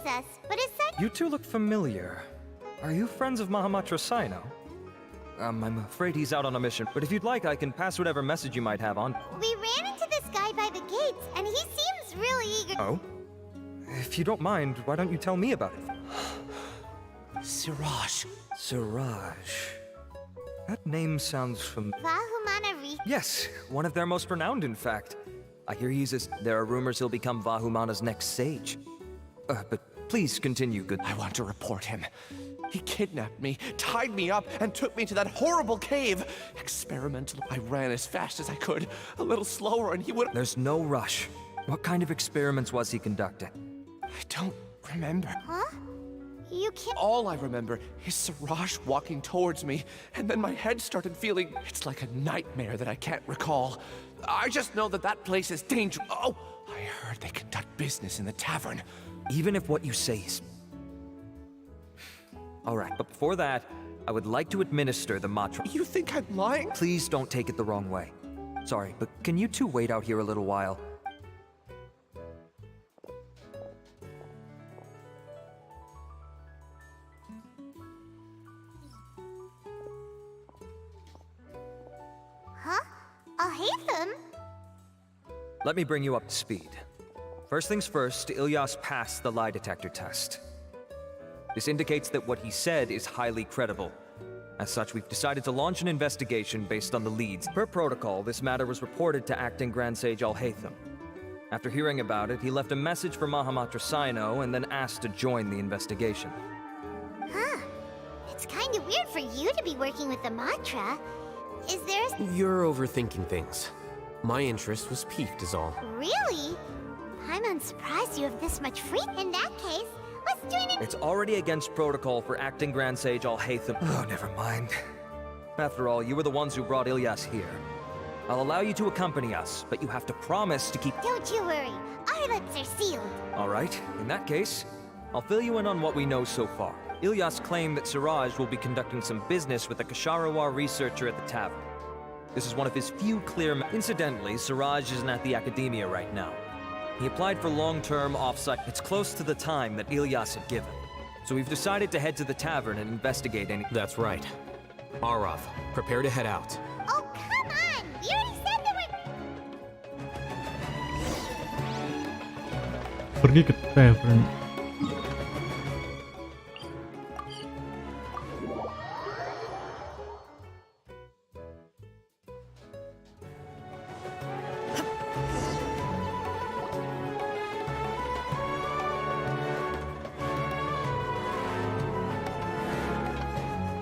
us, but aside— You two look familiar. Are you friends of Mahamatra Sino? I'm afraid he's out on a mission, but if you'd like, I can pass whatever message you might have on. we ran into this guy by the gates, and he seems really eager— Oh? If you don't mind, why don't you tell me about it? Siraj. Siraj. That name sounds Vahumana Re— Yes, one of their most renowned, in fact. I hear there are rumors he'll become Vahumana's next sage. But please continue, good— I want to report him. He kidnapped me, tied me up, and took me to that horrible cave. Experimental. I ran as fast as I could, a little slower, and he would— There's no rush. What kind of experiments was he conducting? I don't remember. Huh? You can't— All I remember is Siraj walking towards me, and then my head started feeling— it's like a nightmare that I can't recall. I just know that that place is dangerous. Oh, I heard they conduct business in the tavern. Even if what you say is... Alright, but before that, I would like to administer the mantra. You think I'm lying? Please don't take it the wrong way. Sorry, but can you two wait out here a little while? Huh? Alhaitham? Let me bring you up to speed. First things first, Ilyas passed the lie detector test. This indicates that what he said is highly credible. As such, we've decided to launch an investigation based on the leads. Per protocol, this matter was reported to Acting Grand Sage Alhaitham. After hearing about it, he left a message for Mahamatra Sino and then asked to join the investigation. Huh. It's kinda weird for you to be working with the mantra. Is there a— You're overthinking things. My interest was piqued is all. Really? I'm unsurprised you have this much free— In that case, let's join it— It's already against protocol for Acting Grand Sage Alhaitham. Oh, never mind. After all, you were the ones who brought Ilyas here. I'll allow you to accompany us, but you have to promise to keep— Don't you worry. Our lips are sealed. Alright, in that case, I'll fill you in on what we know so far. Ilyas claimed that Siraj will be conducting some business with a Kasharawar researcher at the tavern. This is one of his few clear— Incidentally, Siraj isn't at the academia right now. He applied for long-term off-site. It's close to the time that Ilyas had given. So we've decided to head to the tavern and investigate any— That's right. Arav, prepare to head out. Oh, come on! We already said that we're— Pergi ke tavern.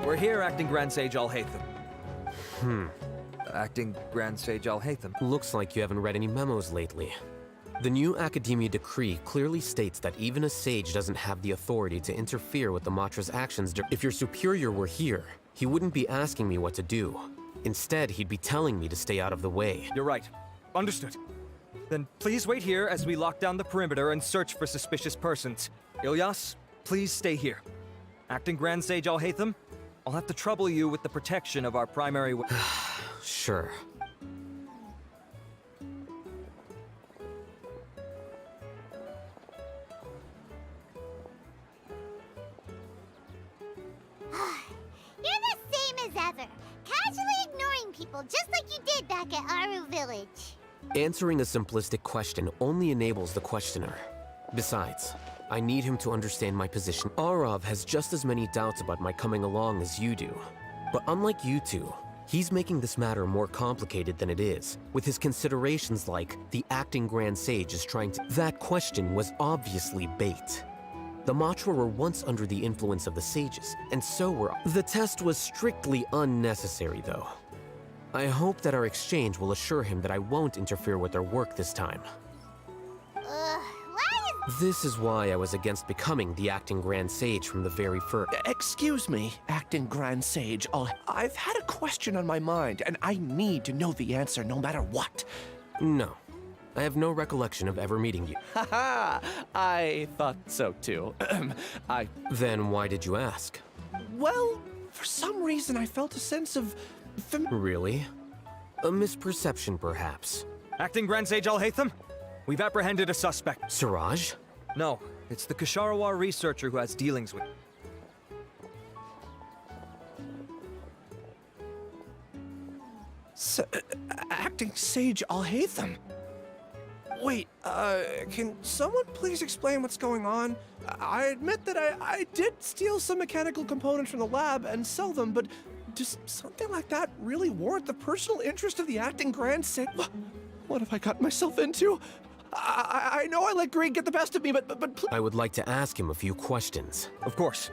We're here, Acting Grand Sage Alhaitham. Acting Grand Sage Alhaitham. Looks like you haven't read any memos lately. The new Academia decree clearly states that even a sage doesn't have the authority to interfere with the Matra's actions. If your superior were here, he wouldn't be asking me what to do. Instead, he'd be telling me to stay out of the way. You're right. Understood. Then please wait here as we lock down the perimeter and search for suspicious persons. Ilyas, please stay here. Acting Grand Sage Alhaitham, I'll have to trouble you with the protection of our primary— Sure. You're the same as ever. Casually ignoring people just like you did back at Aru Village. Answering a simplistic question only enables the questioner. Besides, I need him to understand my position. Arav has just as many doubts about my coming along as you do. But unlike you two, he's making this matter more complicated than it is, with his considerations like the acting Grand Sage is trying to— That question was obviously bait. The Matra were once under the influence of the sages, and so were— The test was strictly unnecessary, though. I hope that our exchange will assure him that I won't interfere with their work this time. Why is— This is why I was against becoming the acting Grand Sage from the very first. Excuse me, Acting Grand Sage. I've had a question on my mind, and I need to know the answer no matter what. No. I have no recollection of ever meeting you. Haha, I thought so too. Then why did you ask? Well, for some reason I felt a sense of... Really? A misperception, perhaps. Acting Grand Sage Alhaitham, we've apprehended a suspect. Siraj? No, It's the Ksharawar researcher who has dealings with... Acting Sage Alhaitham. Wait, can someone please explain what's going on? I admit that I did steal some mechanical components from the lab and sell them, but does something like that really warrant the personal interest of the acting Grand Sage? What have I gotten myself into? I know I let greed get the best of me, but I would like to ask him a few questions. Of course.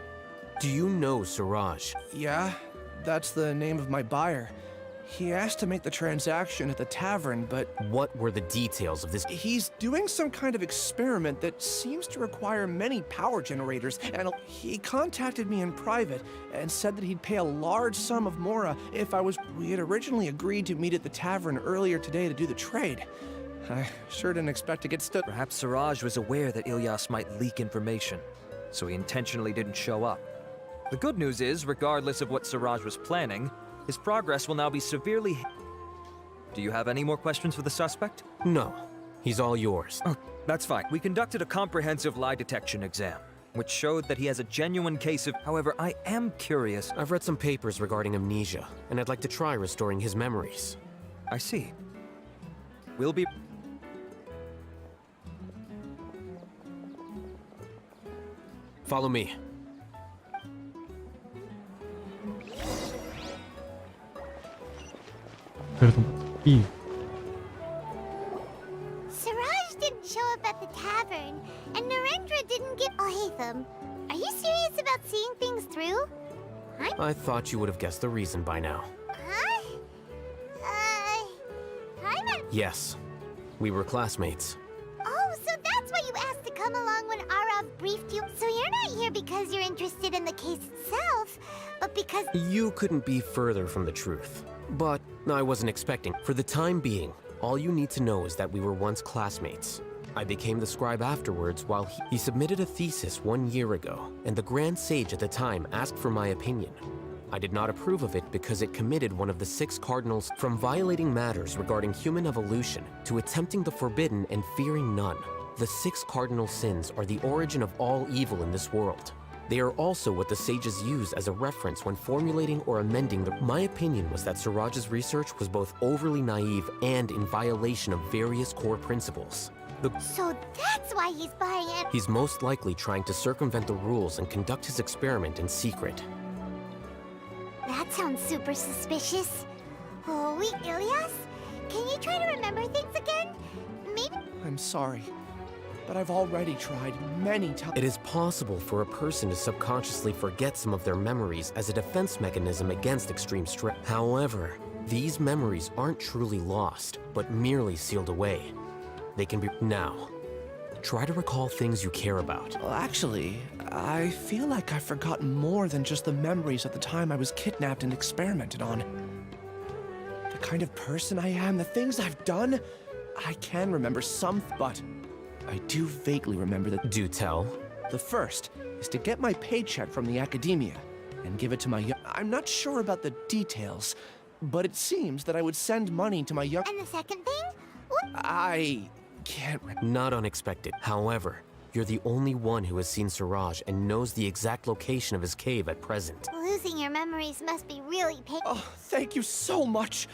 Do you know Siraj? Yeah, that's the name of my buyer. He asked to make the transaction at the tavern, but What were the details of this? he's doing some kind of experiment that seems to require many power generators, and he contacted me in private and said that he'd pay a large sum of Mora if I was... We had originally agreed to meet at the tavern earlier today to do the trade. I sure didn't expect to get stood... Perhaps Siraj was aware that Ilyas might leak information, so he intentionally didn't show up. The good news is, regardless of what Siraj was planning, his progress will now be severely... Do you have any more questions for the suspect? No. He's all yours. Oh, that's fine. We conducted a comprehensive lie detection exam, which showed that he has a genuine case of... However, I am curious... I've read some papers regarding amnesia, and I'd like to try restoring his memories. I see. We'll be... Follow me. Siraj didn't show up at the tavern, and Narendra didn't get Alhaitham. Are you serious about seeing things through? I thought you would have guessed the reason by now. Huh? I'm not... Yes. We were classmates. Oh, so that's why you asked to come along when Arav briefed you. So you're not here because you're interested in the case itself, but because... You couldn't be further from the truth. But I wasn't expecting. For the time being, all you need to know is that we were once classmates. I became the scribe afterwards while he submitted a thesis 1 year ago, and the Grand Sage at the time asked for my opinion. I did not approve of it because it committed one of the 6 cardinals from violating matters regarding human evolution to attempting the forbidden and fearing none. The 6 cardinal sins are the origin of all evil in this world. They are also what the sages use as a reference when formulating or amending the... My opinion was that Siraj's research was both overly naive and in violation of various core principles. So that's why he's buying it. He's most likely trying to circumvent the rules and conduct his experiment in secret. That sounds super suspicious. Oh, wait, Ilyas? Can you try to remember things again? Maybe... I'm sorry, but I've already tried many times. It is possible for a person to subconsciously forget some of their memories as a defense mechanism against extreme stress. However, these memories aren't truly lost, but merely sealed away. They can be... Now, try to recall things you care about. Well, actually, I feel like I've forgotten more than just the memories of the time I was kidnapped and experimented on. The kind of person I am, the things I've done, I can remember some, but I do vaguely remember that. Do tell. The first is to get my paycheck from the academia and give it to my young... I'm not sure about the details, but it seems that I would send money to my young... And the second thing? What? I can't... Not unexpected. However, you're the only one who has seen Siraj and knows the exact location of his cave at present. Losing your memories must be really painful. Oh, thank you so much.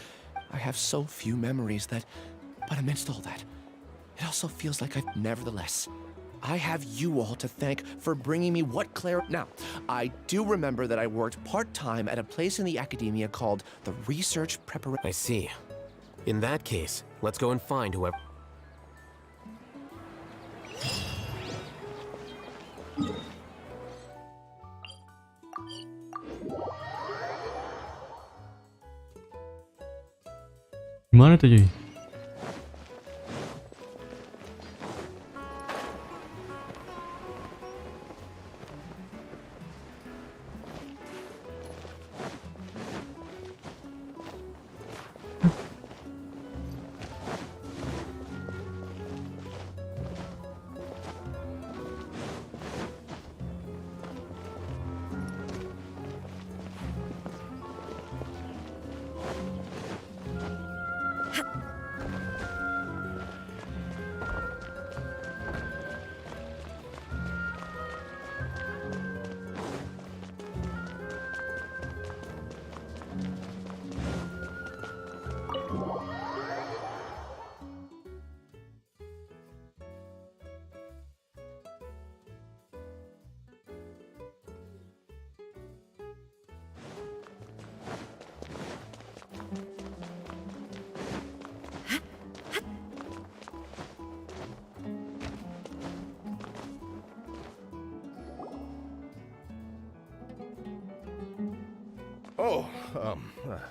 I have so few memories that... But amidst all that, it also feels like I've... Nevertheless, I have you all to thank for bringing me what Claire... Now, I do remember that I worked part-time at a place in the academia called the Research Preparation... I see. In that case, let's go and find whoever... Gimana tuh, Joy?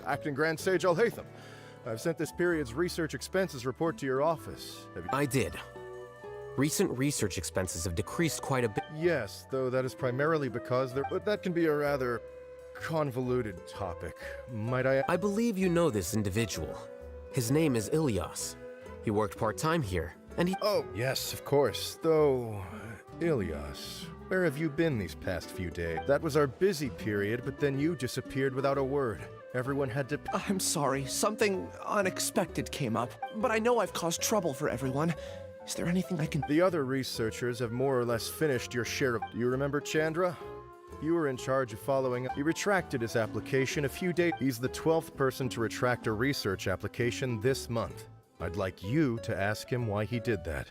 Acting Grand Sage Alhaitham. I've sent this period's research expenses report to your office. Have you... I did. Recent research expenses have decreased quite a bit. Yes, though that is primarily because but that can be a rather convoluted topic. Might I... I believe you know this individual. His name is Ilyas. He worked part-time here, and he... Oh, yes, of course. Though, Ilyas, where have you been these past few days? That was our busy period, but then you disappeared without a word. Everyone had to... I'm sorry, something unexpected came up, but I know I've caused trouble for everyone. Is there anything I can... The other researchers have more or less finished your share of... Do you remember Chandra? You were in charge of following up. He retracted his application a few days. He's the 12th person to retract a research application this month. I'd like you to ask him why he did that.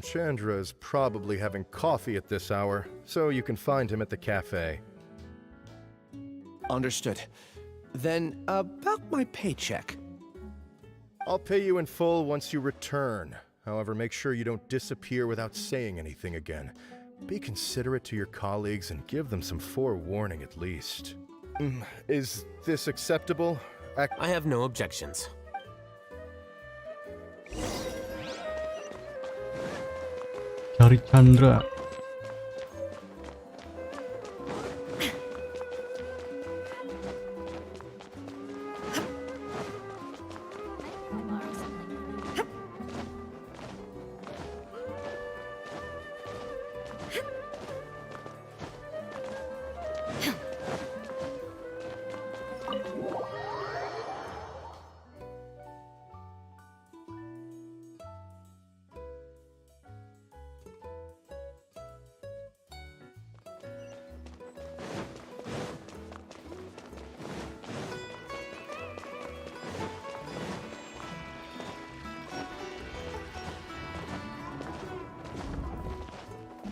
Chandra is probably having coffee at this hour, so you can find him at the cafe. Understood. Then, about my paycheck. I'll pay you in full once you return. However, make sure you don't disappear without saying anything again. Be considerate to your colleagues and give them some forewarning at least. Is this acceptable? I have no objections. Cari Chandra.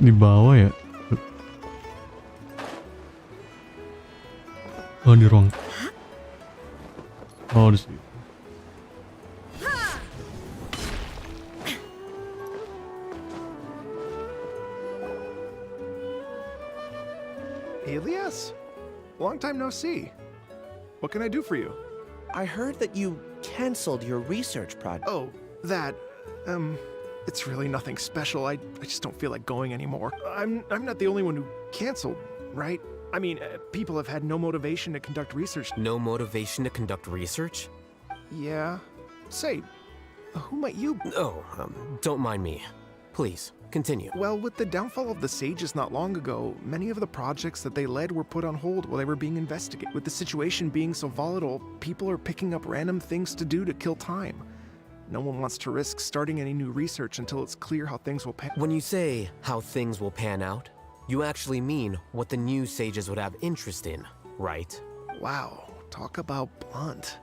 Di bawah ya? Oh, di ruang. Oh, di sini. Ilyas? Long time no see. What can I do for you? I heard that you canceled your research project. Oh, that, it's really nothing special. I just don't feel like going anymore. I'm not the only one who canceled, right? I mean, people have had no motivation to conduct research. No motivation to conduct research? Yeah. Say, who might you... Oh, don't mind me. Please, continue. Well, with the downfall of the Sages not long ago, many of the projects that they led were put on hold while they were being investigated. With the situation being so volatile, people are picking up random things to do to kill time. No one wants to risk starting any new research until it's clear how things will pan. When you say how things will pan out, you actually mean what the new sages would have interest in, right? Wow, talk about blunt.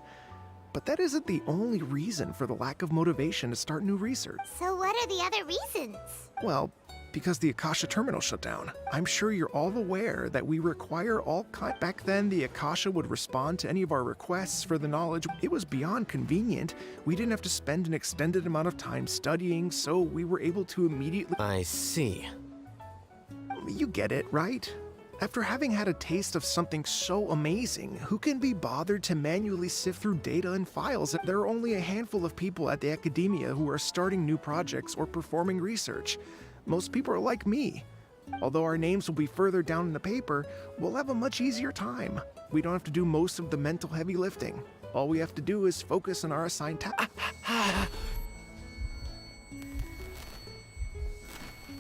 But that isn't the only reason for the lack of motivation to start new research. So what are the other reasons? Well, because the Akasha terminal shut down. I'm sure you're all aware that we require all kind. Back then, the Akasha would respond to any of our requests for the knowledge. It was beyond convenient. We didn't have to spend an extended amount of time studying, so we were able to immediately... I see. You get it, right? After having had a taste of something so amazing, who can be bothered to manually sift through data and files? There are only a handful of people at the academia who are starting new projects or performing research. Most people are like me. Although our names will be further down in the paper, we'll have a much easier time. We don't have to do most of the mental heavy lifting. All we have to do is focus on our assigned tasks.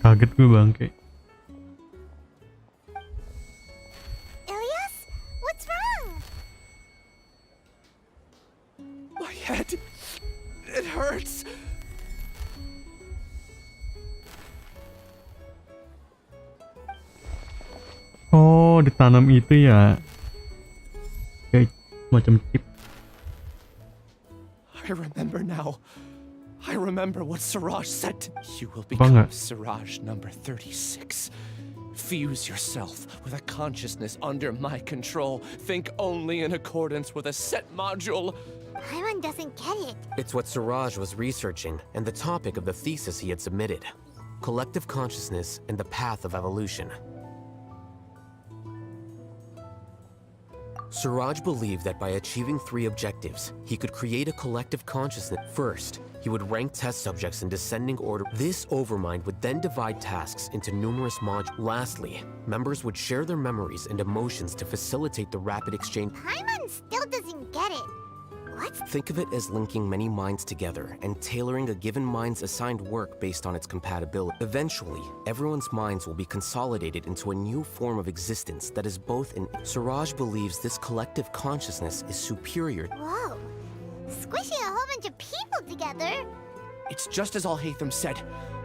Kaget gue bangke. Ilyas? What's wrong? My head... it hurts. Oh, ditanam itu ya. Kayak macam chip. I remember now. I remember what Siraj said. You will become Siraj number 36. Fuse yourself with a consciousness under my control. Think only in accordance with a set module. Paimon doesn't get it. It's what Siraj was researching and the topic of the thesis he had submitted. Collective consciousness and the path of evolution. Suraj believed that by achieving 3 objectives, he could create a collective consciousness. First, he would rank test subjects in descending order. This overmind would then divide tasks into numerous modules. Lastly, members would share their memories and emotions to facilitate the rapid exchange. Paimon still doesn't get it. What? Think of it as linking many minds together and tailoring a given mind's assigned work based on its compatibility. Eventually, everyone's minds will be consolidated into a new form of existence that is both in. Suraj believes this collective consciousness is superior. Whoa. Squishing a whole bunch of people together? It's just as Alhaitham said.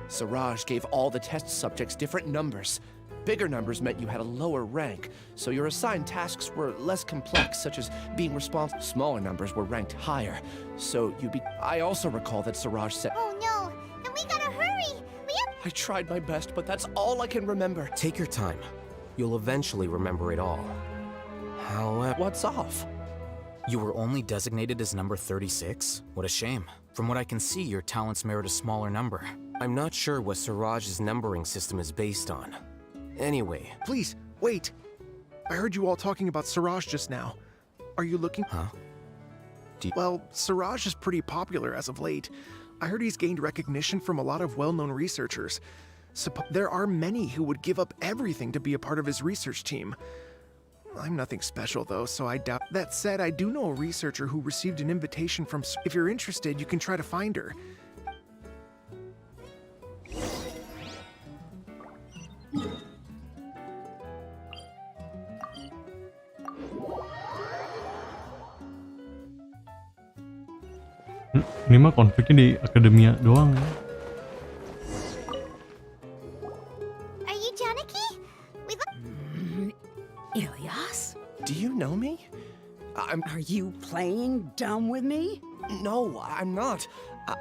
Suraj gave all the test subjects different numbers. Bigger numbers meant you had a lower rank, so your assigned tasks were less complex, such as being responsible. Smaller numbers were ranked higher, so you'd be. I also recall that Suraj said. Oh no, then we gotta hurry. I tried my best, but that's all I can remember. Take your time. You'll eventually remember it all. However, What's off? You were only designated as number 36? What a shame. From what I can see, your talents merit a smaller number. I'm not sure what Suraj's numbering system is based on. Anyway, Please, wait. I heard you all talking about Suraj just now. Are you looking? Huh? Well, Suraj is pretty popular as of late. I heard he's gained recognition from a lot of well-known researchers. There are many who would give up everything to be a part of his research team. I'm nothing special though, so I doubt. That said, I do know a researcher who received an invitation from. If you're interested, you can try to find her. Ini mah konfliknya di akademia doang ya. Are you Janaki? Ilyas? Do you know me? Are you playing dumb with me? No, I'm not.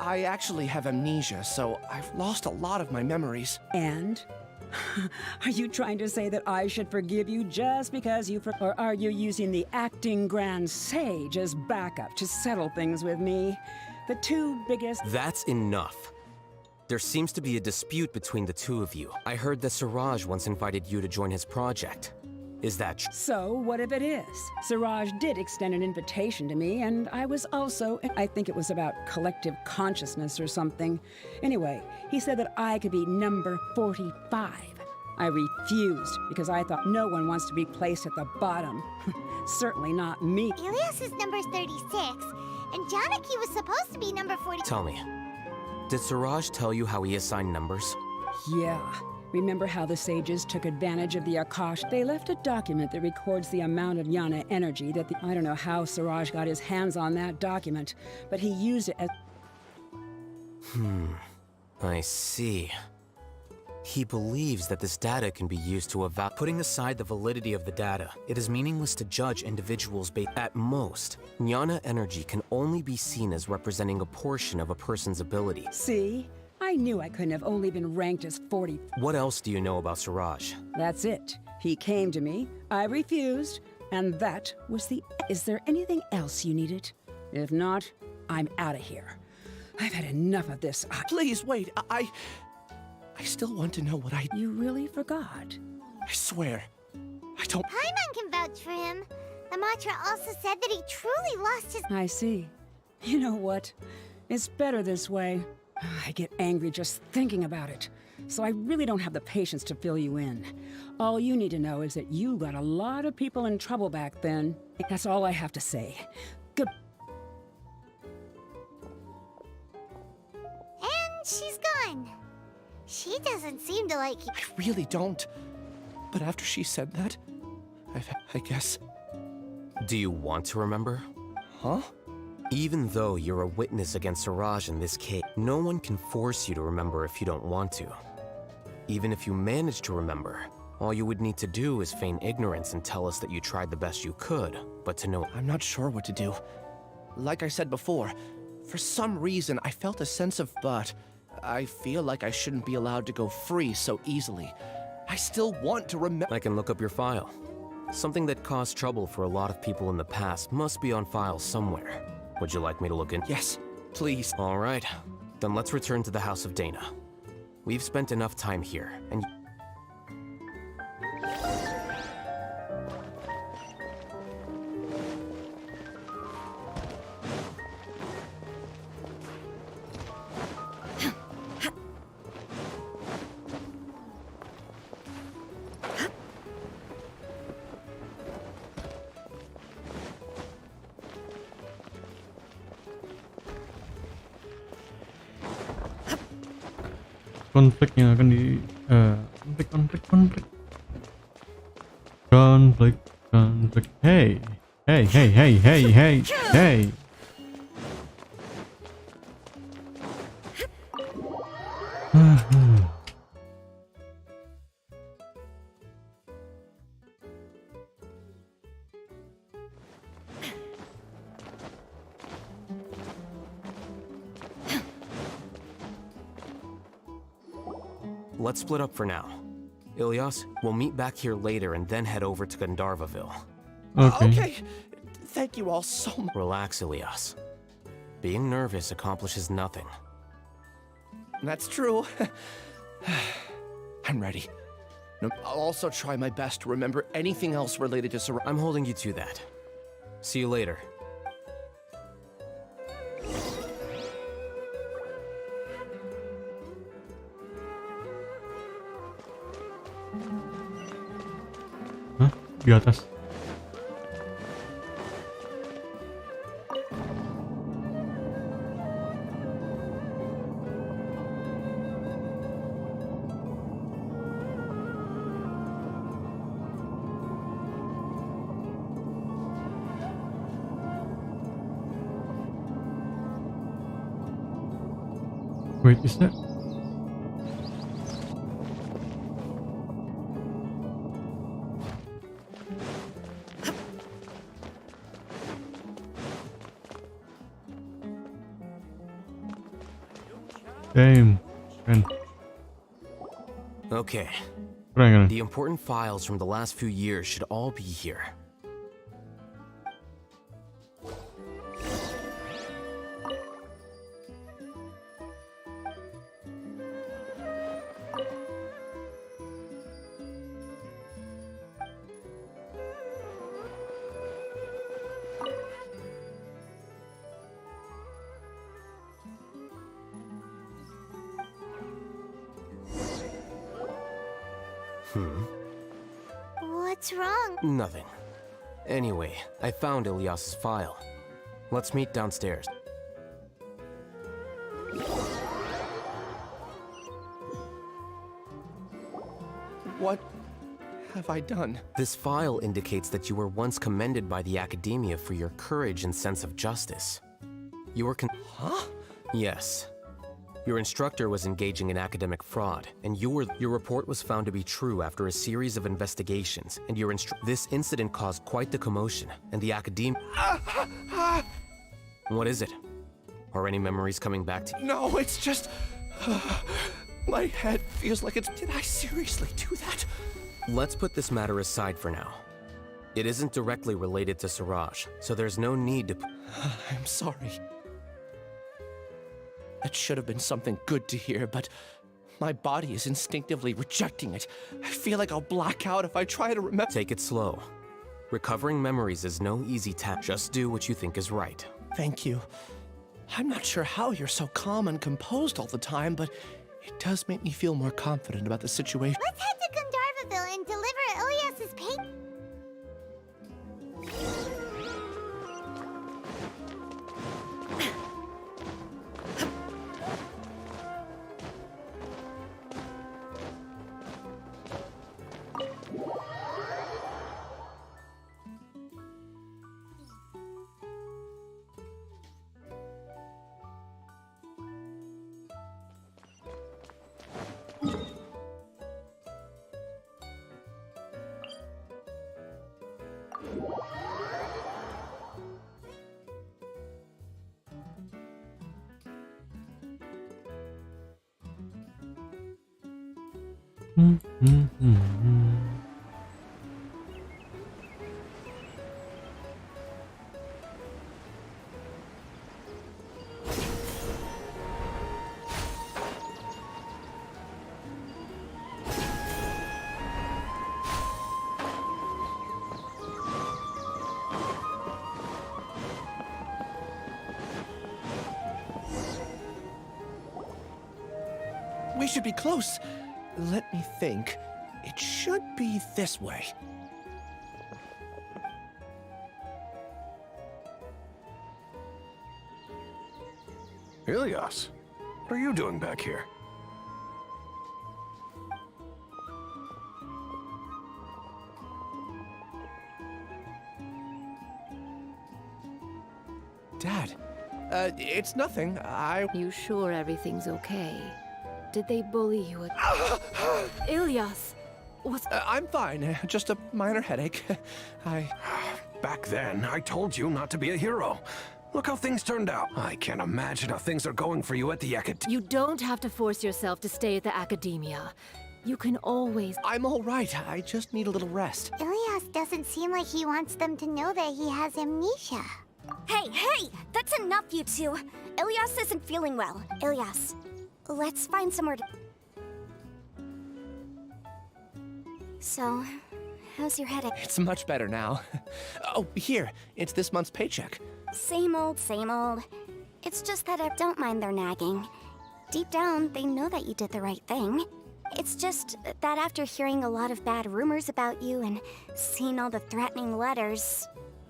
I actually have amnesia, so I've lost a lot of my memories. And? Are you trying to say that I should forgive you just because or are you using the acting grand sage as backup to settle things with me? The 2 biggest. that's enough. There seems to be a dispute between the 2 of you. I heard that Suraj once invited you to join his project. Is that true? So, what if it is? Suraj did extend an invitation to me, and I was also. I think it was about collective consciousness or something. Anyway, he said that I could be number 45. I refused because I thought no one wants to be placed at the bottom. Certainly not me. Ilyas is number 36, and Janaki was supposed to be number 40. Tell me, did Suraj tell you how he assigned numbers? Yeah. Remember how the sages took advantage of the Akash? They left a document that records the amount of Yana energy that the. I don't know how Suraj got his hands on that document, but he used it as. I see. He believes that this data can be used to evaluate. Putting aside the validity of the data, it is meaningless to judge individuals based. At most, Jnana energy can only be seen as representing a portion of a person's ability. See? I knew I couldn't have only been ranked as 40. What else do you know about Suraj? That's it. He came to me, I refused, and that was the. Is there anything else you needed? If not, I'm out of here. I've had enough of this. Please, wait. I still want to know what I. You really forgot? I swear. I don't. Paimon can vouch for him. The mantra also said that he truly lost his. I see. You know what? It's better this way. I get angry just thinking about it. So I really don't have the patience to fill you in. All you need to know is that you got a lot of people in trouble back then. That's all I have to say. Good. And she's gone. She doesn't seem to like you. I really don't. But after she said that, I guess. Do you want to remember? Huh? Even though you're a witness against Suraj in this case, no one can force you to remember if you don't want to. Even if you manage to remember, all you would need to do is feign ignorance and tell us that you tried the best you could, but to know. I'm not sure what to do. Like I said before, for some reason I felt a sense of but. I feel like I shouldn't be allowed to go free so easily. I still want to remember. I can look up your file. Something that caused trouble for a lot of people in the past must be on file somewhere. Would you like me to look in? Yes, please. All right. Then let's return to the House of Dana. We've spent enough time here, and... konflik yang akan di konflik. Hey. Let's split up for now. Ilyas, we'll meet back here later and then head over to Gandharvaville. Okay. Thank you all so much. Relax, Ilyas. Being nervous accomplishes nothing. That's true. I'm ready. No, I'll also try my best to remember anything else related to Siraj. I'm holding you to that. See you later. Hah? Di atas. Wait, is that? Damn. Man. Okay. Keren. The important files from the last few years should all be here. What's wrong? Nothing. Anyway, I found Ilyas's file. Let's meet downstairs. What have I done? This file indicates that you were once commended by the Academia for your courage and sense of justice. You were Huh? Yes. Your instructor was engaging in academic fraud, and your report was found to be true after a series of investigations, and this incident caused quite the commotion, and the Academia... What is it? Are any memories coming back to you? No, it's just... my head feels like it's... Did I seriously do that? Let's put this matter aside for now. It isn't directly related to Siraj, so there's no need to... I'm sorry. That should have been something good to hear, but my body is instinctively rejecting it. I feel like I'll black out if I try to remember. Take it slow. Recovering memories is no easy task. Just do what you think is right. Thank you. I'm not sure how you're so calm and composed all the time, but it does make me feel more confident about the situation. Let's head to Gandharvaville and deliver Ilyas's paper. We should be close. Let me think. It should be this way. Ilyas, what are you doing back here? Dad. It's nothing. You sure everything's okay? Did they bully you? Ilyas! What's... I'm fine. Just a minor headache. Back then, I told you not to be a hero. Look how things turned out. I can't imagine how things are going for you at the You don't have to force yourself to stay at the academia. You can always... I'm all right. I just need a little rest. Ilyas doesn't seem like he wants them to know that he has amnesia. Hey! That's enough, you two! Ilyas isn't feeling well. Ilyas, let's find somewhere to... So, how's your headache? It's much better now. Oh, here. It's this month's paycheck. Same old, same old. It's just that I don't mind their nagging. Deep down, they know that you did the right thing. It's just that after hearing a lot of bad rumors about you and seeing all the threatening letters...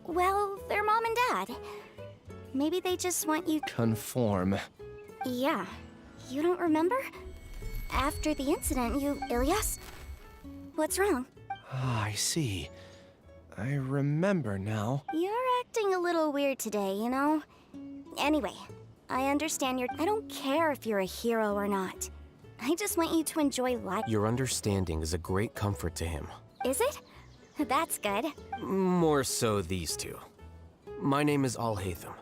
Well, they're mom and dad. Maybe they just want you... Conform. Yeah. You don't remember? After the incident, Ilyas? What's wrong? Ah, I see. I remember now. You're acting a little weird today, you know? Anyway, I understand I don't care if you're a hero or not. I just want you to enjoy life. Your understanding is a great comfort to him. Is it? That's good. More so these two. My name is Alhaitham,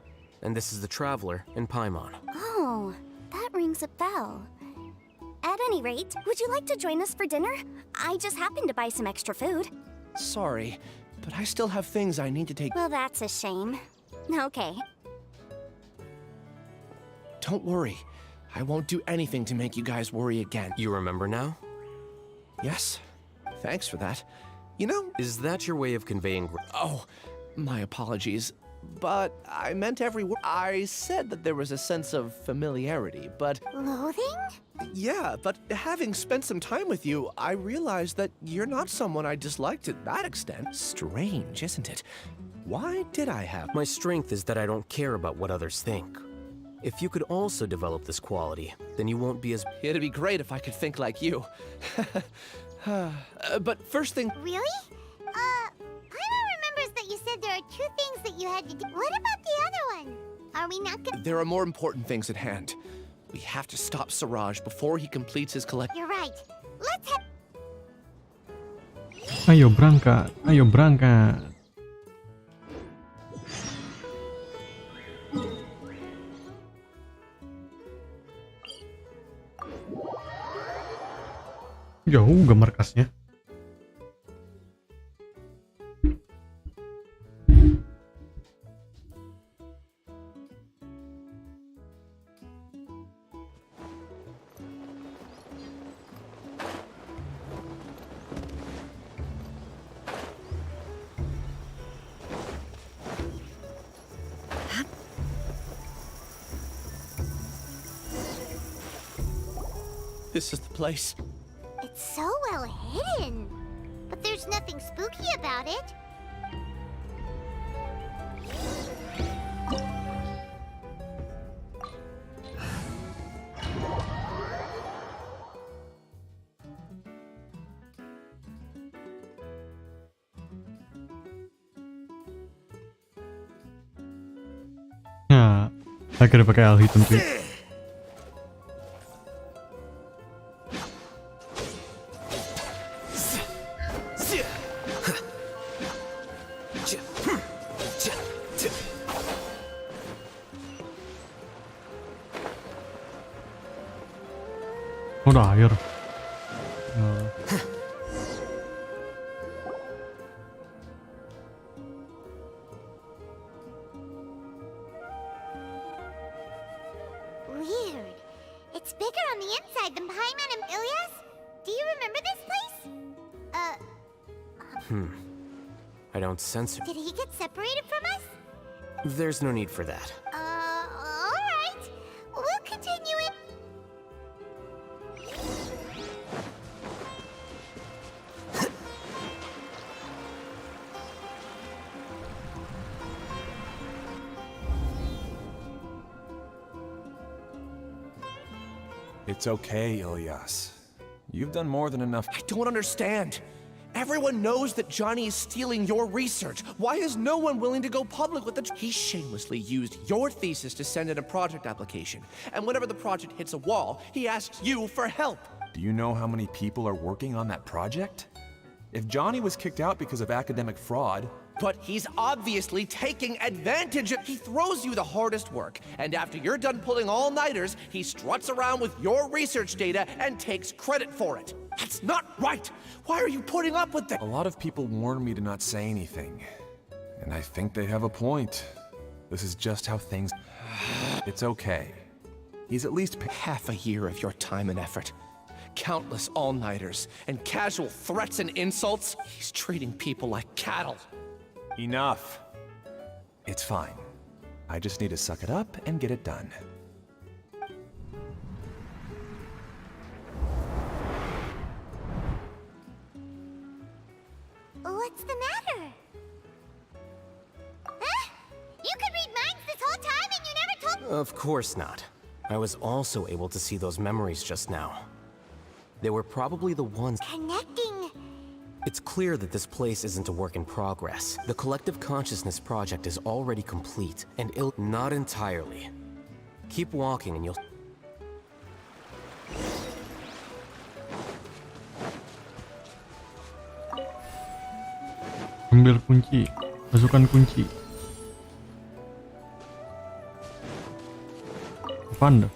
and this is the Traveler in Paimon. Oh, that rings a bell. At any rate, would you like to join us for dinner? I just happened to buy some extra food. Sorry, but I still have things I need to take... Well, that's a shame. Okay. Don't worry. I won't do anything to make you guys worry again. You remember now? Yes. Thanks for that. You know... Is that your way of conveying... Oh, my apologies. But I meant every word. I said that there was a sense of familiarity, but... Loathing? Yeah, but having spent some time with you, I realized that you're not someone I disliked to that extent. Strange, isn't it? Why did I have... My strength is that I don't care about what others think. If you could also develop this quality, then you won't be as... It'd be great if I could think like you. But first thing... Really? Paimon remembers that you said there are 2 things that you had to do. What about the other one? Are we not gonna... There are more important things at hand. We have to stop Siraj before he completes his collect... You're right. Let's head... Ayo berangkat, ayo berangkat. Jauh gak markasnya? This is the place. It's so well hidden. But there's nothing spooky about it. Ya, akhirnya pakai Alhaitham Quest. Udah air. Weird. It's bigger on the inside than Paimon and Ilyas. Do you remember this place? I don't sense it. Did he get separated from us? There's no need for that. Alright. We'll continue it. It's okay, Ilyas. You've done more than enough. I don't understand. Everyone knows that Johnny is stealing your research. Why is no one willing to go public with it? He shamelessly used your thesis to send in a project application. And whenever the project hits a wall, he asks you for help. Do you know how many people are working on that project? If Johnny was kicked out because of academic fraud... But he's obviously taking advantage of... He throws you the hardest work, and after you're done pulling all-nighters, he struts around with your research data and takes credit for it. That's not right! Why are you putting up with that? A lot of people warn me to not say anything. And I think they have a point. This is just how things... It's okay. He's at least... Half a year of your time and effort. Countless all-nighters, and casual threats and insults. He's treating people like cattle. Enough. It's fine. I just need to suck it up and get it done. What's the matter? Huh? You could read minds this whole time and you never told... Of course not. I was also able to see those memories just now. They were probably the ones... Connecting... It's clear that this place isn't a work in progress. The Collective Consciousness project is already complete, and not entirely. Keep walking and you'll... Ambil kunci. Masukkan kunci. Apaan dah?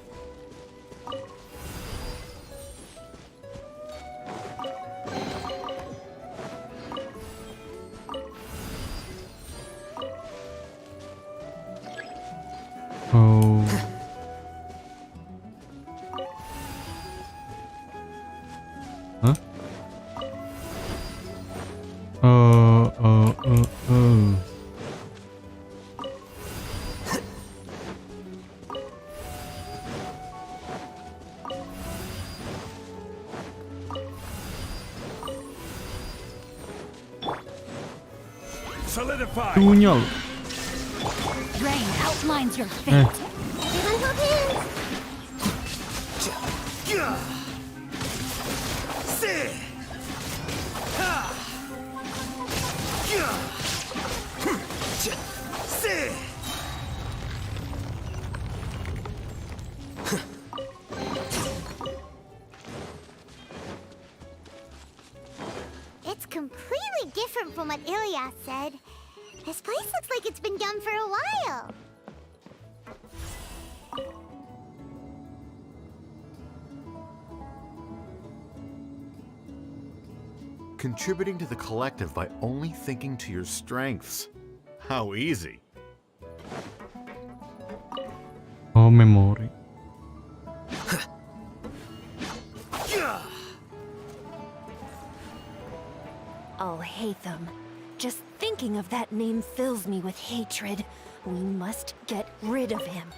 Oh. Hah? Solidify. Tunyol. Rain outlines your fate. Everyone hold hands. It's completely different from what Ilyas said. This place looks like it's been done for a while. Contributing to the collective by only thinking to your strengths. How easy. Oh, memory. Alhaitham. Just thinking of that name fills me with hatred. We must get rid of him.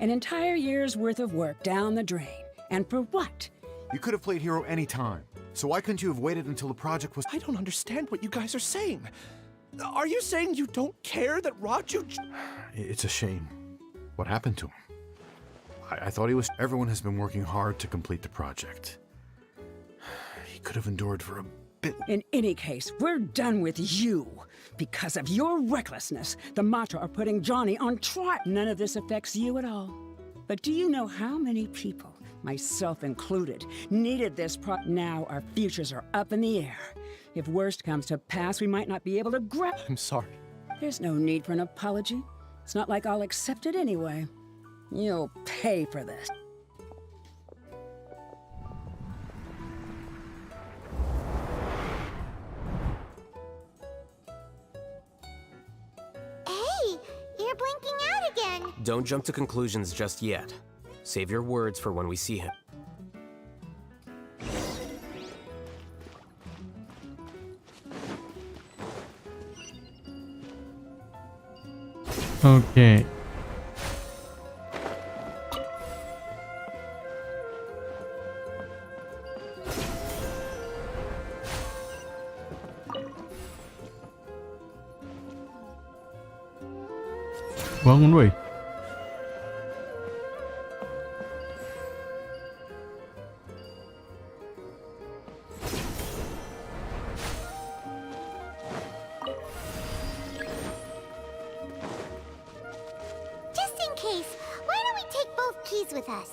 An entire year's worth of work down the drain. And for what? You could have played hero any time. So why couldn't you have waited until the project was... I don't understand what you guys are saying. Are you saying you don't care that Raju... It's a shame. What happened to him? I thought he was... Everyone has been working hard to complete the project. He could have endured for a bit... In any case, we're done with you. Because of your recklessness, the Matra are putting Johnny on trial. None of this affects you at all. But do you know how many people, myself included, needed this Now our futures are up in the air. If worst comes to pass, we might not be able to grab... I'm sorry. There's no need for an apology. It's not like I'll accept it anyway. You'll pay for this. You're blinking out again. Don't jump to conclusions just yet. Save your words for when we see him. โอเควางมันด้วย Just in case, why don't we take both keys with us?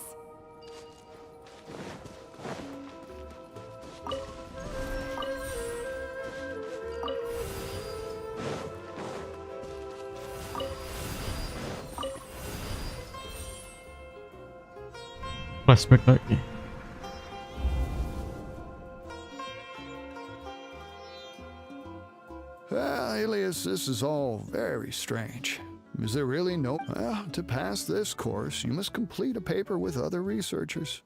flashback lagi. Alias, this is all very strange. Is there really no... Well, to pass this course, you must complete a paper with other researchers.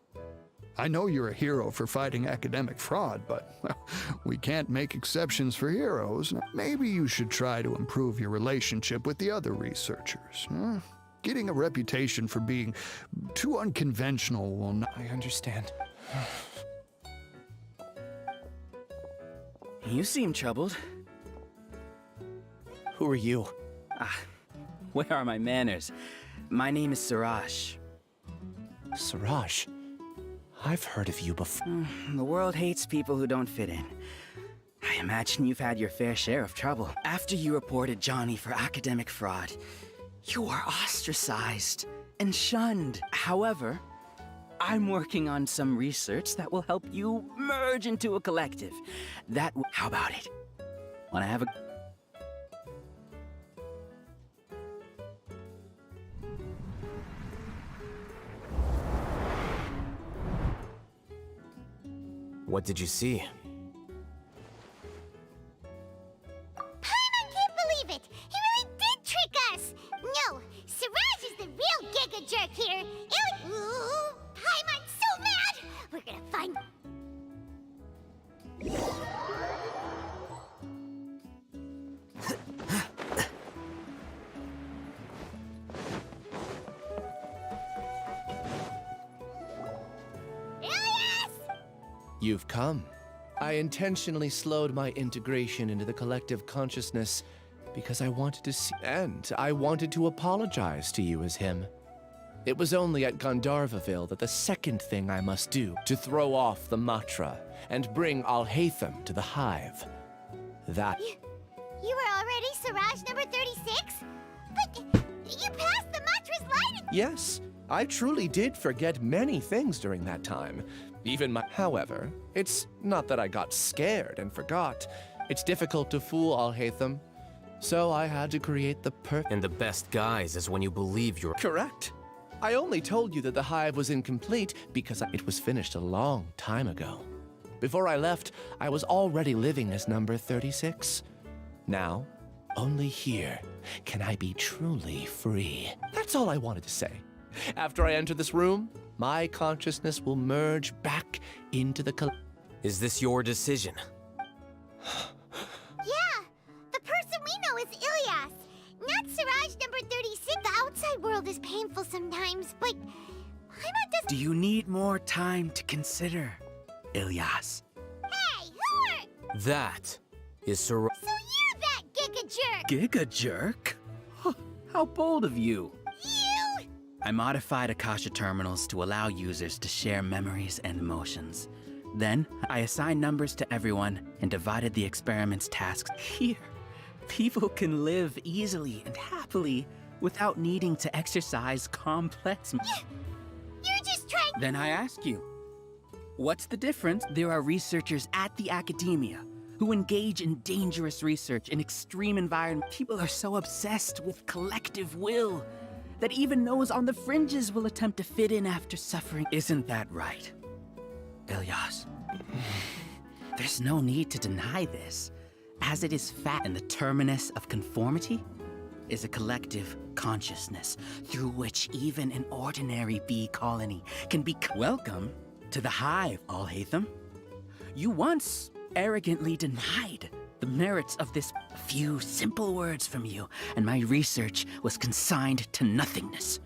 I know you're a hero for fighting academic fraud, but well, we can't make exceptions for heroes. Maybe you should try to improve your relationship with the other researchers. Getting a reputation for being too unconventional will not... I understand. You seem troubled. Who are you? Where are my manners? My name is Siraj. Siraj? I've heard of you before. The world hates people who don't fit in. I imagine you've had your fair share of trouble. After you reported Johnny for academic fraud, you were ostracized and shunned. However, I'm working on some research that will help you merge into a collective. How about it? Wanna have a... What did you see? Paimon can't believe it! He really did trick us! No, Siraj is the real Giga Jerk here! Ooh, Paimon's so mad! We're gonna find... You've come. I intentionally slowed my integration into the collective consciousness because I wanted to see, and I wanted to apologize to you as him. It was only at Gandharvaville that the second thing I must do to throw off the Matra and bring Alhaitham to the hive. That... You were already Siraj number 36? But you passed the Matra's light... Yes, I truly did forget many things during that time. Even my... However, it's not that I got scared and forgot. It's difficult to fool Alhaitham. So I had to create the And the best guise is when you believe you're... Correct. I only told you that the hive was incomplete because it was finished a long time ago. Before I left, I was already living as number 36. Now, only here can I be truly free. That's all I wanted to say. After I enter this room, my consciousness will merge back into the Is this your decision? Yeah, the person we know is Ilyas, not Siraj number 36. The outside world is painful sometimes, but Paimon doesn't... Do you need more time to consider, Ilyas? Hey, who are... That is Siraj. So you're that Giga Jerk! Giga Jerk? How bold of you! You! I modified Akasha terminals to allow users to share memories and emotions. Then, I assigned numbers to everyone and divided the experiment's tasks. Here, people can live easily and happily without needing to exercise complex... You're just trying... Then I ask you, what's the difference? There are researchers at the academia who engage in dangerous research in extreme environments. People are so obsessed with collective will that even those on the fringes will attempt to fit in after suffering. Isn't that right, Ilyas? There's no need to deny this, as it is fact, and the terminus of conformity is a collective consciousness through which even an ordinary bee colony can be... Welcome to the hive, Alhaitham. You once arrogantly denied the merits of this. A few simple words from you, and my research was consigned to nothingness.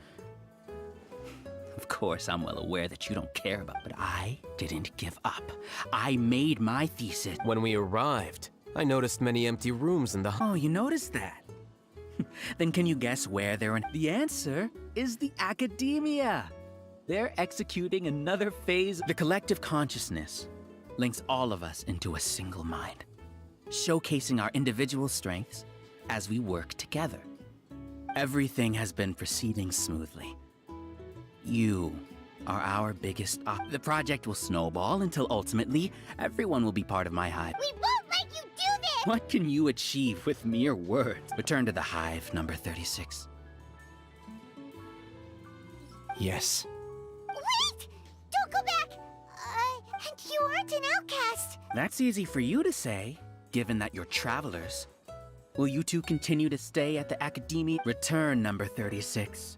Of course, I'm well aware that you don't care about, but I didn't give up. I made my thesis. When we arrived, I noticed many empty rooms in the... Oh, you noticed that? Then can you guess where they're in? The answer is the academia. They're executing another phase. The collective consciousness links all of us into a single mind, showcasing our individual strengths as we work together. Everything has been proceeding smoothly. You are our biggest The project will snowball until ultimately everyone will be part of my hive. We won't let you do this! What can you achieve with mere words? Return to the hive, number 36. Yes. Wait! Don't go back! And you aren't an outcast! That's easy for you to say, given that you're travelers. Will you two continue to stay at the academia? Return, number 36.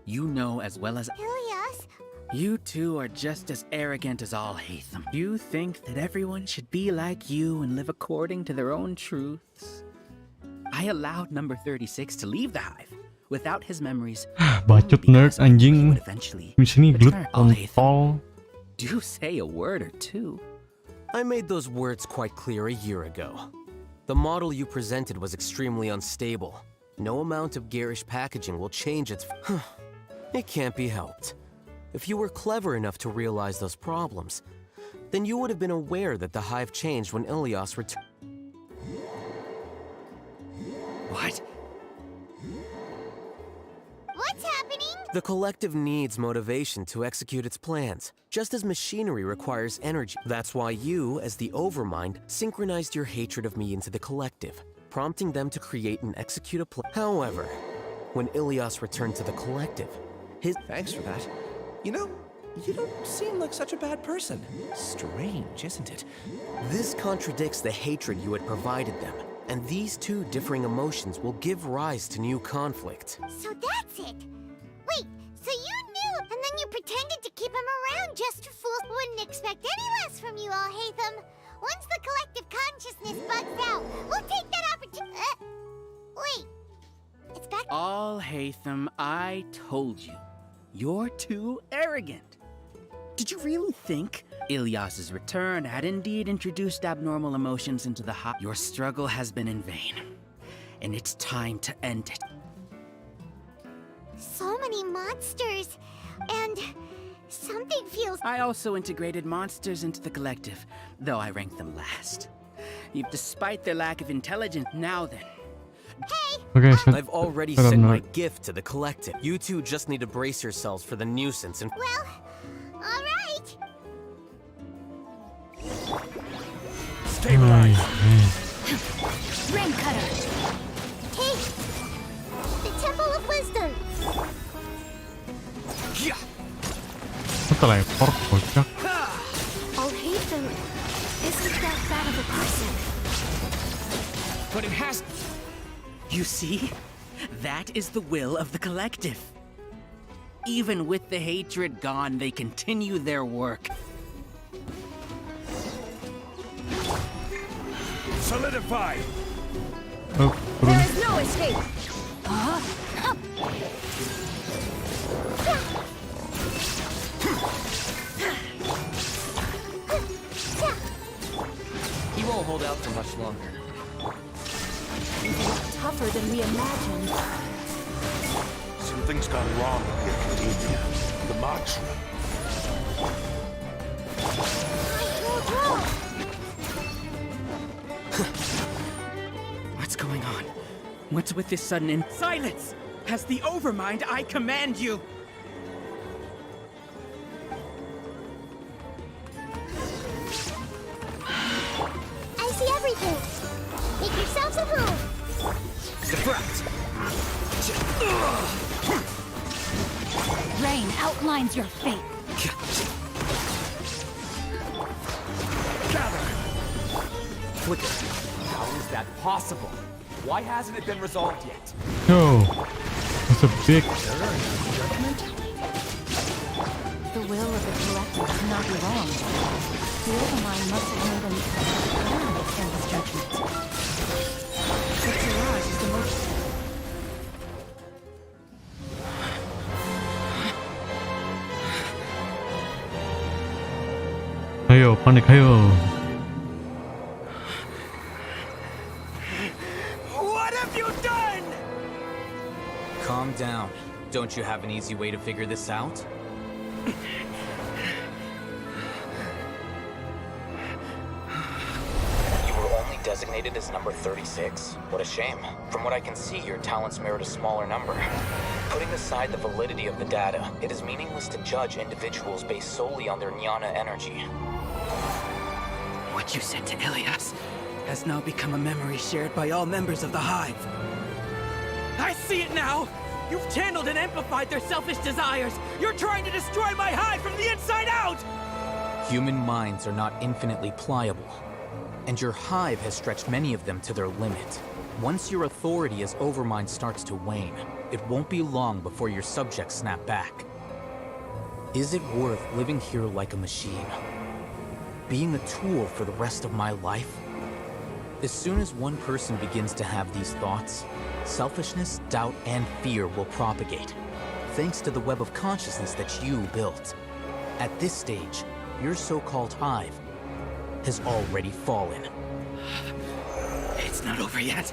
You know as well as... Ilias? You two are just as arrogant as Alhaitham. You think that everyone should be like you and live according to their own truths. I allowed number 36 to leave the hive without his memories. Bacot nerd anjing. Sini glut kontol. Do say a word or two. I made those words quite clear a year ago. The model you presented was extremely unstable. No amount of garish packaging will change its... It can't be helped. If you were clever enough to realize those problems, then you would have been aware that the hive changed when Ilias returned. What? What's happening? The collective needs motivation to execute its plans, just as machinery requires energy. That's why you, as the Overmind, synchronized your hatred of me into the collective, prompting them to create and execute a plan. However, when Ilias returned to the collective, Thanks for that. You know, you don't seem like such a bad person. Strange, isn't it? This contradicts the hatred you had provided them, and these two differing emotions will give rise to new conflict. So that's it! Wait, so you knew, and then you pretended to keep him around just to fool? Wouldn't expect any less from you, Alhaitham. Once the collective consciousness bugs out, we'll take that opportunity. Wait, it's back. Alhaitham, I told you. You're too arrogant. Did you really think Ilias's return had indeed introduced abnormal emotions into the hive? Your struggle has been in vain, and it's time to end it. So many monsters, and something feels... I also integrated monsters into the collective, though I ranked them last. Despite their lack of intelligence, now then. Hey! Okay, I've already sent my gift to the collective. You two just need to brace yourselves for the nuisance and... Well, all right. Stabilize. Rain cutter. Hey, the Temple of Wisdom. Teleport, kocak. Alhaitham isn't that bad of a person. But it has... You see? That is the will of the collective. Even with the hatred gone, they continue their work. Solidify! Oh, There is no escape! He won't hold out for much longer. Tougher than we imagined. Something's gone wrong with the academia. The mantra. What's going on? What's with this sudden silence? As the Overmind, I command you! I see everything. Make yourselves at home. Rain outlines your fate. Flicker, how is that possible? Why hasn't it been resolved yet? Yo, that's a big... The will of the collective cannot be wrong. The Overmind must have made an error in his judgment. Thankyou. What have you done? Calm down. Don't you have an easy way to figure this out? You were only designated as number 36. What a shame. From what I can see, your talents merit a smaller number. Putting aside the validity of the data, it is meaningless to judge individuals based solely on their jnana energy. What you said to Ilias has now become a memory shared by all members of the Hive. I see it now! You've channeled and amplified their selfish desires! You're trying to destroy my Hive from the inside out! Human minds are not infinitely pliable, and your Hive has stretched many of them to their limit. Once your authority as Overmind starts to wane, it won't be long before your subjects snap back. Is it worth living here like a machine? Being a tool for the rest of my life? As soon as one person begins to have these thoughts, selfishness, doubt, and fear will propagate, thanks to the web of consciousness that you built. At this stage, your so-called Hive has already fallen. It's not over yet.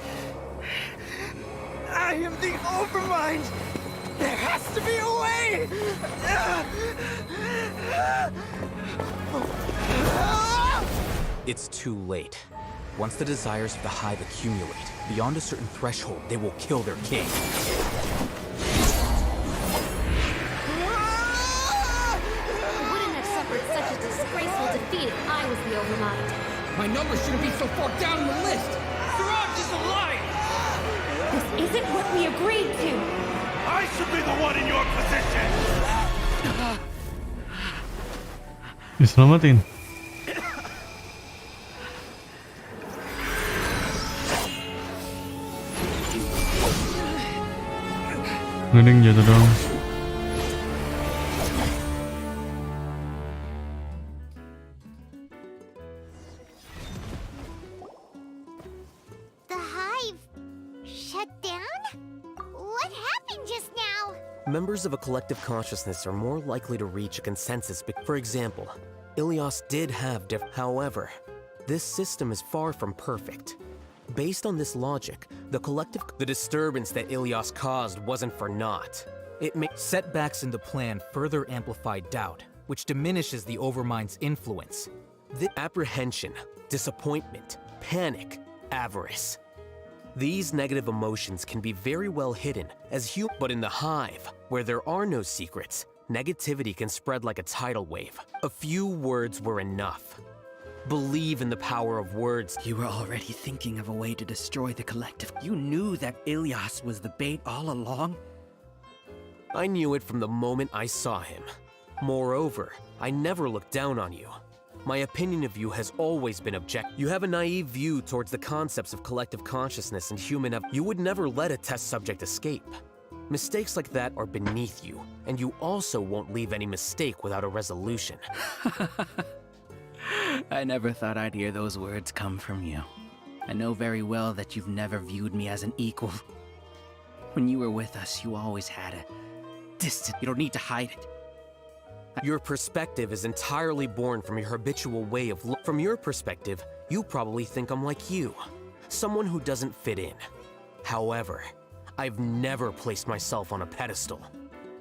I am the Overmind! There has to be a way! It's too late. Once the desires of the Hive accumulate, beyond a certain threshold, they will kill their king. Wouldn't have suffered such a disgraceful defeat if I was the Overmind. My number shouldn't be so far down on the list! Siraj is alive! This isn't what we agreed to! I should be the one in your position! Diselamatin. Ngening jatuh dong. The Hive shut down? What happened just now? Members of a collective consciousness are more likely to reach a consensus. For example, Ilias did have However, this system is far from perfect. Based on this logic, the disturbance that Ilias caused wasn't for naught. Setbacks in the plan further amplify doubt, which diminishes the Overmind's influence. The apprehension, disappointment, panic, avarice. These negative emotions can be very well hidden as but in the Hive, where there are no secrets, negativity can spread like a tidal wave. A few words were enough. Believe in the power of words. You were already thinking of a way to destroy the collective. You knew that Ilias was the bait all along? I knew it from the moment I saw him. Moreover, I never looked down on you. My opinion of you has always been objective. You have a naive view towards the concepts of collective consciousness and human You would never let a test subject escape. Mistakes like that are beneath you, and you also won't leave any mistake without a resolution. I never thought I'd hear those words come from you. I know very well that you've never viewed me as an equal. When you were with us, you always had a distance. You don't need to hide it. Your perspective is entirely born from your habitual way of From your perspective, you probably think I'm like you, someone who doesn't fit in. However, I've never placed myself on a pedestal.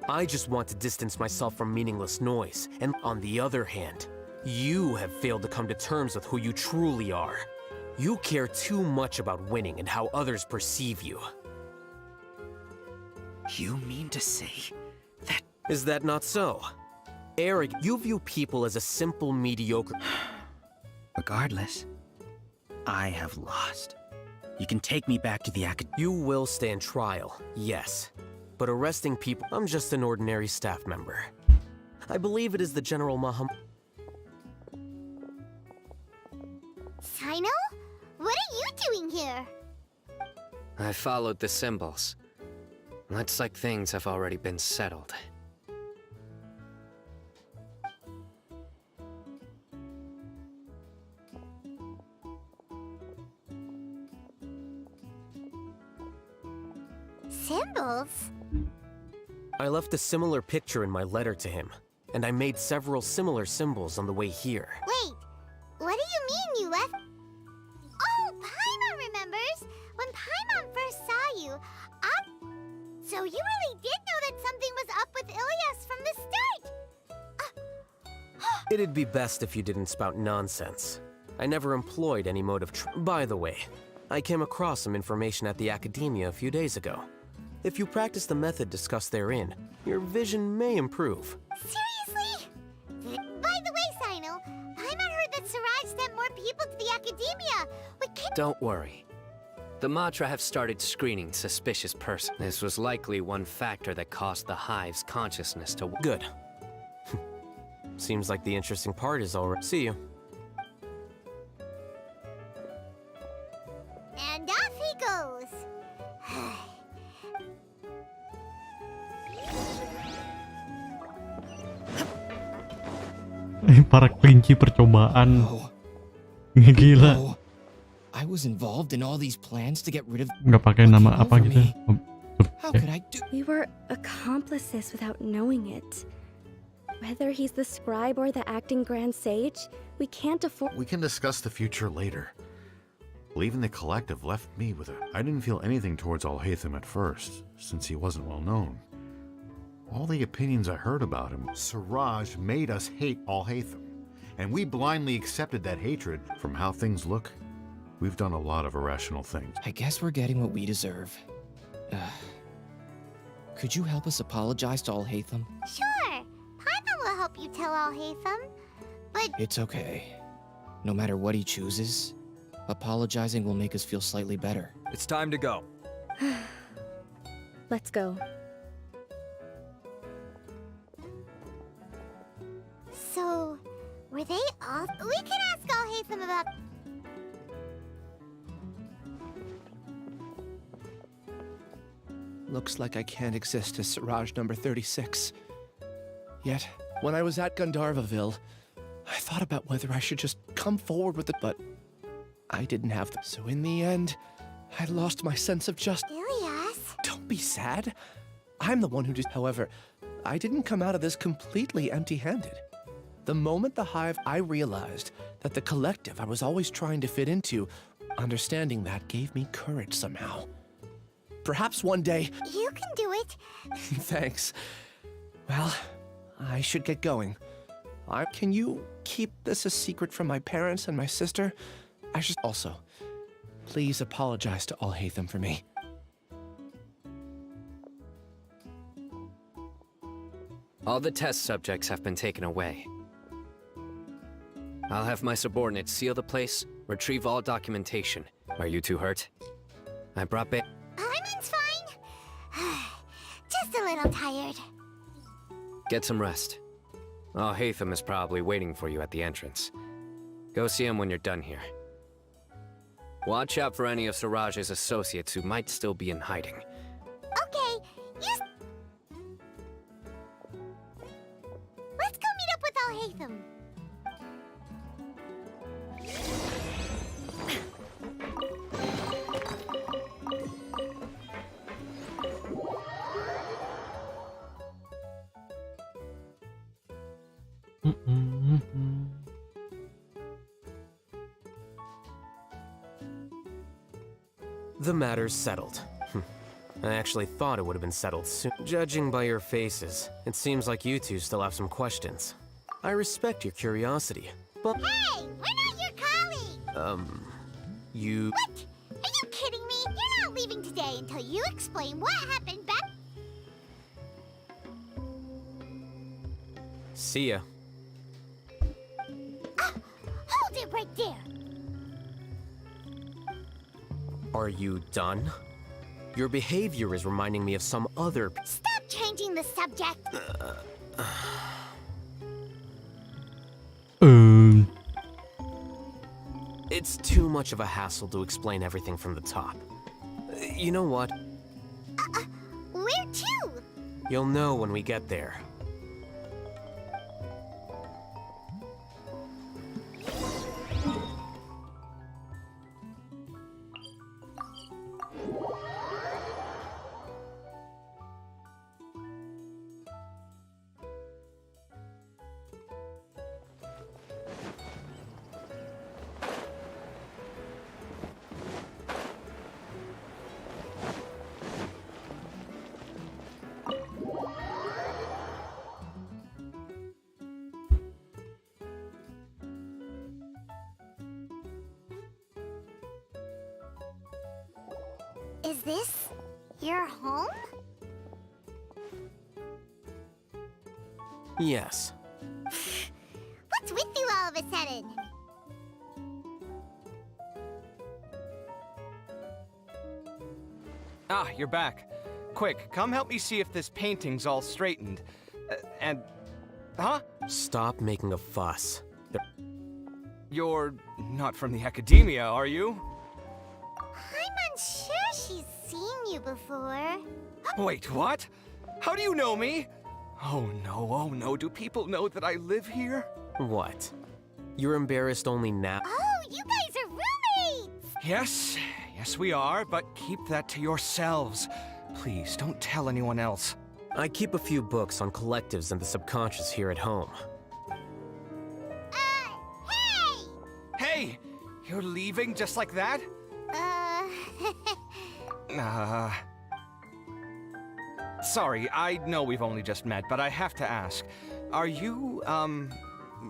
I just want to distance myself from meaningless noise, and on the other hand, you have failed to come to terms with who you truly are. You care too much about winning and how others perceive you. You mean to say that... Is that not so? Eric, you view people as a simple mediocre... Regardless, I have lost. You can take me back to the academy. You will stand trial, yes. But arresting people... I'm just an ordinary staff member. I believe it is the General Maham... Sino? What are you doing here? I followed the symbols. Looks like things have already been settled. Symbols? I left a similar picture in my letter to him, and I made several similar symbols on the way here. Wait, So you really did know that something was up with Ilyas from the start! It'd be best if you didn't spout nonsense. I never employed any mode of By the way, I came across some information at the Academia a few days ago. If you practice the method discussed therein, your vision may improve. Seriously? By the way, Sino, Paimon heard that Siraj sent more people to the Academia. We can't— Don't worry. The Matra have started screening suspicious persons. This was likely one factor that caused the Hive's consciousness to— Good. Seems like the interesting part is already— See you. And off he goes. Para kelinci percobaan. Gila. I was involved in all these plans to get rid of— Nggak pakai nama apa gitu. How could I do— We were accomplices without knowing it. Whether he's the scribe or the acting Grand Sage, we can't afford— We can discuss the future later. Leaving the collective left me with I didn't feel anything towards Alhaitham at first, since he wasn't well known. All the opinions I heard about him, Siraj made us hate Alhaitham, and we blindly accepted that hatred. From how things look, we've done a lot of irrational things. I guess we're getting what we deserve. Could you help us apologize to Alhaitham? Sure. Paimon will help you tell Alhaitham. But It's okay. No matter what he chooses, apologizing will make us feel slightly better. It's time to go. Let's go. So, were they off? We can ask Alhaitham about— Looks like I can't exist as Siraj number 36. Yet, when I was at Gandharvaville, I thought about whether I should just come forward with it, but I didn't have them. So in the end, I lost my sense of justice. Ilyas? Don't be sad. I'm the one who did. However, I didn't come out of this completely empty-handed. The moment the Hive, I realized that the collective I was always trying to fit into, understanding that gave me courage somehow. Perhaps one day— You can do it. Thanks. Well, I should get going. Can you keep this a secret from my parents and my sister? I should also— Please apologize to Alhaitham for me. All the test subjects have been taken away. I'll have my subordinates seal the place, retrieve all documentation. Are you two hurt? I brought Paimon's fine. Just a little tired. Get some rest. Alhaitham is probably waiting for you at the entrance. Go see him when you're done here. Watch out for any of Siraj's associates who might still be in hiding. Okay, let's go meet up with Alhaitham. The matter's settled. I actually thought it would have been settled soon. Judging by your faces, it seems like you two still have some questions. I respect your curiosity, but— Hey, we're not your colleagues! You— What? Are you kidding me? You're not leaving today until you explain what happened back— See ya. Hold it right there! Are you done? Your behavior is reminding me of some other— Stop changing the subject! It's too much of a hassle to explain everything from the top. You know what? Where to? You'll know when we get there. this your home? Yes. What's with you all of a sudden? Ah, you're back. Quick, come help me see if this painting's all straightened. Huh? Stop making a fuss. You're not from the academia, are you? I'm unsure she's seen you before. Wait, what? How do you know me? Oh no, do people know that I live here? What? You're embarrassed only now? Oh, you guys are roommates! Yes we are, but keep that to yourselves. Please, don't tell anyone else. I keep a few books on collectives and the subconscious here at home. Hey! You're leaving just like that? Sorry, I know we've only just met, but I have to ask. Are you,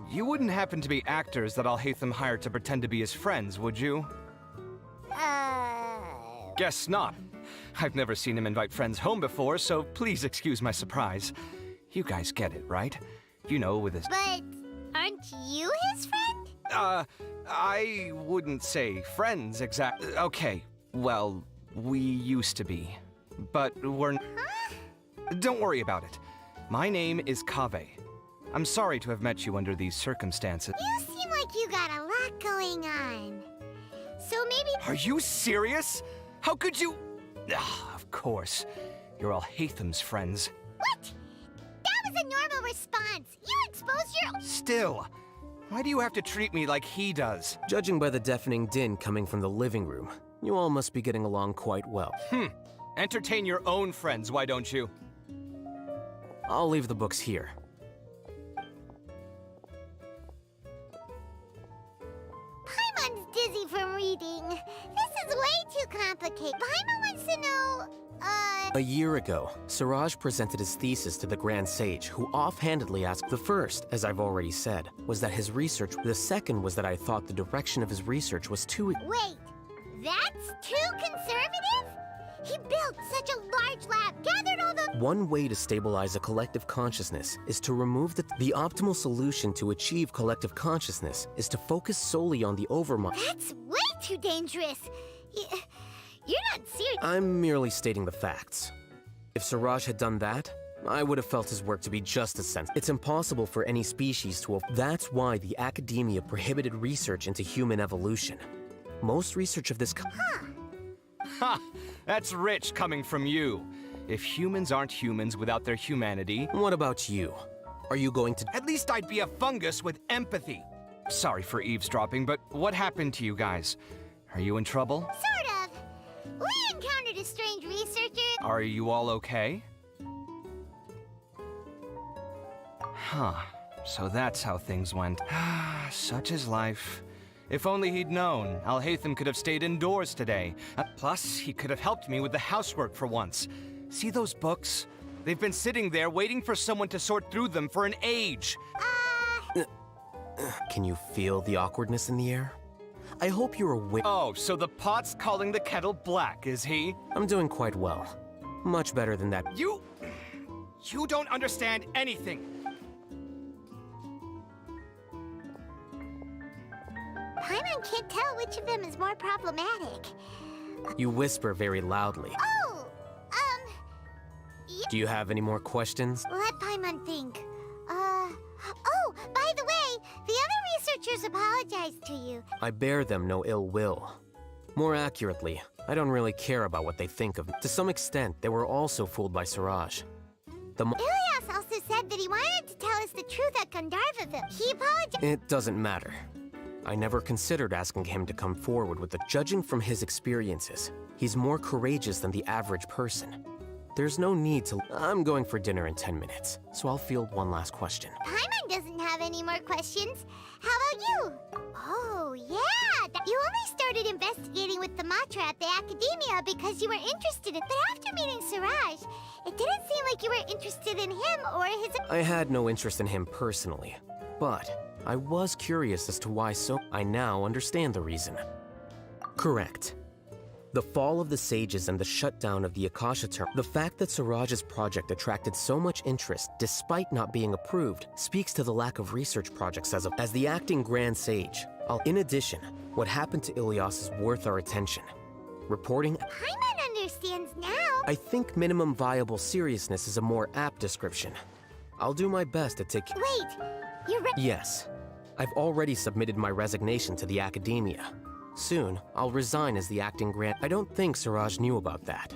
you wouldn't happen to be actors that Alhaitham hired to pretend to be his friends, would you? Guess not. I've never seen him invite friends home before, so please excuse my surprise. You guys get it, right? You know, with his— But aren't you his friend? I wouldn't say friends exactly. Okay, well, we used to be. But we're— Don't worry about it. My name is Kaveh. I'm sorry to have met you under these circumstances. You seem like you got a lot going on. So maybe— Are you serious? How could you— of course. You're Alhaitham's friends. What? That was a normal response. You exposed your— Still, why do you have to treat me like he does? Judging by the deafening din coming from the living room, you all must be getting along quite well. Entertain your own friends, why don't you? I'll leave the books here. Paimon's dizzy from reading. This is way too complicated. Paimon wants to know, A year ago, Siraj presented his thesis to the Grand Sage, who offhandedly asked. The first, as I've already said, was that his research— The second was that I thought the direction of his research was too— Wait, that's too conservative? He built such a large lab, gathered all the— One way to stabilize a collective consciousness is to remove the optimal solution to achieve collective consciousness is to focus solely on the overmind. That's way too dangerous. You're not serious. I'm merely stating the facts. If Siraj had done that, I would have felt his work to be just as sensible. It's impossible for any species to— That's why the academia prohibited research into human evolution. Most research of this Ha! That's rich coming from you. If humans aren't humans without their humanity— What about you? Are you going to— At least I'd be a fungus with empathy. Sorry for eavesdropping, but what happened to you guys? Are you in trouble? Sort of. We encountered a strange researcher— Are you all okay? Huh. So that's how things went. Such is life. If only he'd known, Alhaitham could have stayed indoors today. Plus, he could have helped me with the housework for once. See those books? They've been sitting there waiting for someone to sort through them for an age. Can you feel the awkwardness in the air? I hope you're aware— Oh, so the pot's calling the kettle black, is he? I'm doing quite well. Much better than that. You don't understand anything. Paimon can't tell which of them is more problematic. You whisper very loudly. Oh, Do you have any more questions? let Paimon think. Oh, by the way, the other researchers apologized to you. I bear them no ill will. More accurately, I don't really care about what they think of me. To some extent, they were also fooled by Siraj. Ilyas also said that he wanted to tell us the truth at Gandharvaville. He apologized— It doesn't matter. I never considered asking him to come forward with the— Judging from his experiences, he's more courageous than the average person. There's no need to— I'm going for dinner in 10 minutes, so I'll field one last question. Paimon doesn't have any more questions. How about you? Oh, yeah. You only started investigating with the Matra at the Academia because you were interested in— But after meeting Siraj, it didn't seem like you were interested in him or his— I had no interest in him personally, but I was curious as to why. So I now understand the reason. Correct. The fall of the sages and the shutdown of the Akasha term. The fact that Siraj's project attracted so much interest despite not being approved speaks to the lack of research projects as the acting Grand Sage. In addition, what happened to Ilyas is worth our attention. Reporting... Paimon understands now. I think minimum viable seriousness is a more apt description. I'll do my best to take... Wait, you're Yes. I've already submitted my resignation to the academia. Soon, I'll resign as the acting Grand... I don't think Siraj knew about that.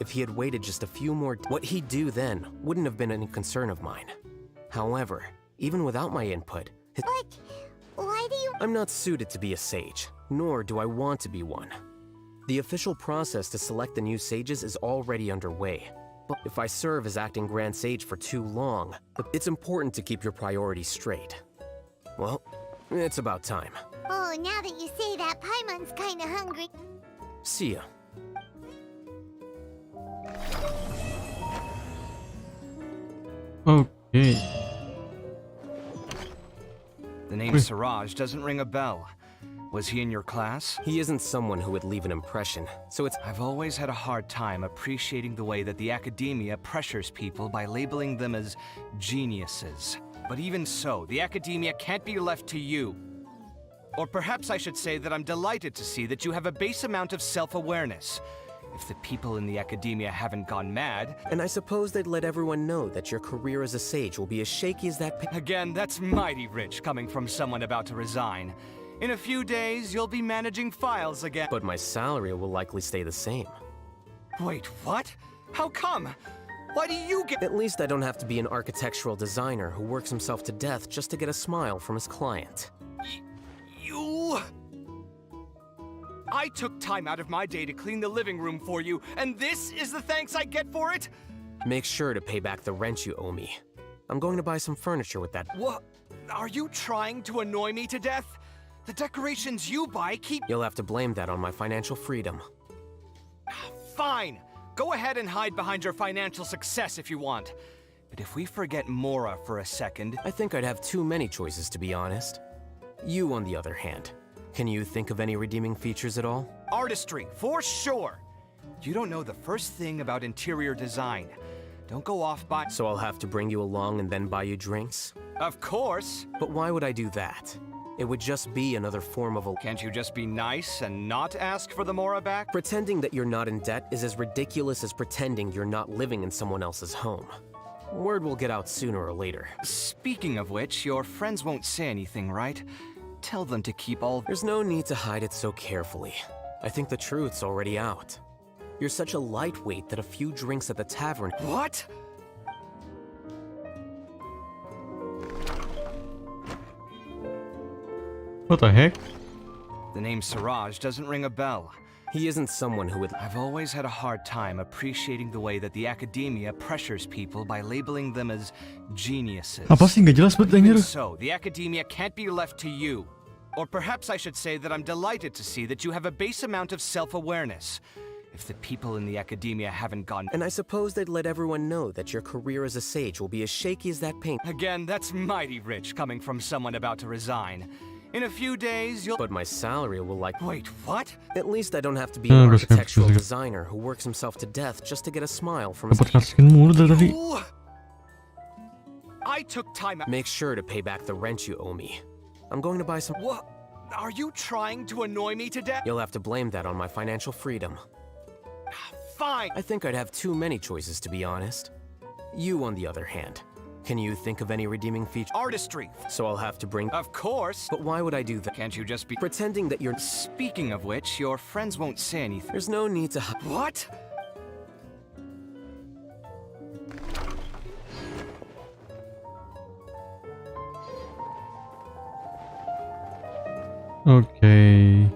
If he had waited just a few more... What he'd do then wouldn't have been any concern of mine. However, even without my input... But why do you... I'm not suited to be a sage, nor do I want to be one. The official process to select the new sages is already underway. But if I serve as acting Grand Sage for too long, it's important to keep your priorities straight. Well, it's about time. Oh, now that you say that, Paimon's kinda hungry. See ya. Okay. The name Siraj doesn't ring a bell. Was he in your class? He isn't someone who would leave an impression, so it's... I've always had a hard time appreciating the way that the academia pressures people by labeling them as geniuses. But even so, the academia can't be left to you. Or perhaps I should say that I'm delighted to see that you have a base amount of self-awareness. If the people in the academia haven't gone mad... And I suppose they'd let everyone know that your career as a sage will be as shaky as that... Again, that's mighty rich coming from someone about to resign. In a few days, you'll be managing files again. But my salary will likely stay the same. Wait, what? How come? Why do you get... At least I don't have to be an architectural designer who works himself to death just to get a smile from his client. You... I took time out of my day to clean the living room for you, and this is the thanks I get for it? Make sure to pay back the rent you owe me. I'm going to buy some furniture with that. What? Are you trying to annoy me to death? The decorations you buy keep... You'll have to blame that on my financial freedom. Fine. Go ahead and hide behind your financial success if you want. But if we forget Mora for a second... I think I'd have too many choices, to be honest. You, on the other hand. Can you think of any redeeming features at all? Artistry, for sure. You don't know the first thing about interior design. Don't go off by... So I'll have to bring you along and then buy you drinks? Of course. But why would I do that? It would just be another form of a... Can't you just be nice and not ask for the Mora back? Pretending that you're not in debt is as ridiculous as pretending you're not living in someone else's home. Word will get out sooner or later. Speaking of which, your friends won't say anything, right? Tell them to keep all... There's no need to hide it so carefully. I think the truth's already out. You're such a lightweight that a few drinks at the tavern... What? What the heck? The name Siraj doesn't ring a bell. He isn't someone who would... I've always had a hard time appreciating the way that the academia pressures people by labeling them as geniuses. Apa sih nggak jelas banget Even anjir? so, the academia can't be left to you. Or perhaps I should say that I'm delighted to see that you have a base amount of self-awareness. If the people in the academia haven't gone... And I suppose they'd let everyone know that your career as a sage will be as shaky as that paint. Again, that's mighty rich coming from someone about to resign. In a few days, you'll... But my salary will like... Wait, what? At least I don't have to be an architectural designer who works himself to death just to get a smile from his... I took time out... Make sure to pay back the rent you owe me. I'm going to buy some... What? Are you trying to annoy me to death? You'll have to blame that on my financial freedom. Fine. I think I'd have too many choices, to be honest. You, on the other hand. Can you think of any redeeming feature? Artistry. So I'll have to bring... Of course. But why would I do that? Can't you just be... Pretending that you're... Speaking of which, your friends won't say anything. There's no need to... What? Okay.